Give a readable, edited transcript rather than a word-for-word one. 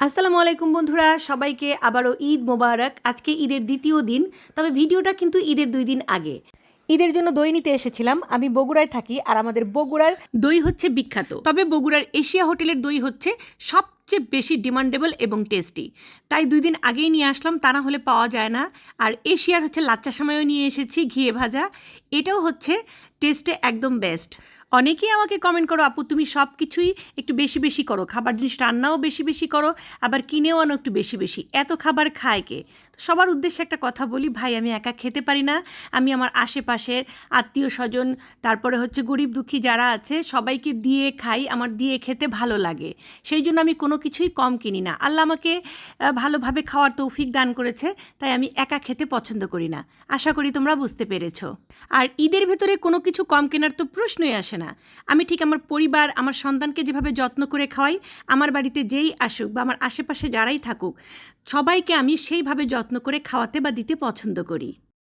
আসসালামু আলাইকুম বন্ধুরা, সবাইকে আবারও ঈদ মোবারক। আজকে ঈদের দ্বিতীয় দিন, তবে ভিডিওটা কিন্তু ঈদের 2 দিন আগে। ঈদের জন্য দই নিতে এসেছিলাম। আমি বগুড়ায় থাকি আর আমাদের বগুড়ার দই হচ্ছে বিখ্যাত। তবে বগুড়ার এশিয়া হোটেলের দই হচ্ছে সবচেয়ে বেশি ডিমান্ডেবল এবং টেস্টি। তাই 2 দিন আগেই নিয়ে আসলাম, তা না হলে পাওয়া যায় না। আর এশিয়ার হচ্ছে লাচ্চা সেমাইও নিয়ে এসেছি, ঘিয়ে ভাজা। এটাও হচ্ছে টেস্টে একদম বেস্ট। অনেকেই আমাকে কমেন্ট করো, আপু তুমি সব কিছুই একটু বেশি বেশি করো, খাবার জিনিস রান্নাও বেশি বেশি করো, আবার কিনেও আনো একটু বেশি বেশি, এত খাবার খায় কে? তো সবার উদ্দেশ্যে একটা কথা বলি, ভাই আমি একা খেতে পারি না। আমি আমার আশেপাশের আত্মীয় স্বজন, তারপরে হচ্ছে গরিব দুঃখী যারা আছে সবাইকে দিয়ে খাই, আমার দিয়ে খেতে ভালো লাগে। সেই জন্য আমি কোনো কিছুই কম কিনি না। আল্লাহ আমাকে ভালোভাবে খাওয়ার তৌফিক দান করেছে, তাই আমি একা খেতে পছন্দ করি না। আশা করি তোমরা বুঝতে পেরেছো। আর ঈদের ভেতরে কোনো কিছু কম কেনার তো প্রশ্নই আসে না। আমি ঠিক আমার পরিবার, আমার সন্তানকে যেভাবে যত্ন করে খাওয়াই, আমার বাড়িতে যেই আসুক বা আমার আশেপাশে যারাই থাকুক, সবাইকে আমি সেইভাবে যত্ন করে খাওয়াতে বা দিতে পছন্দ করি।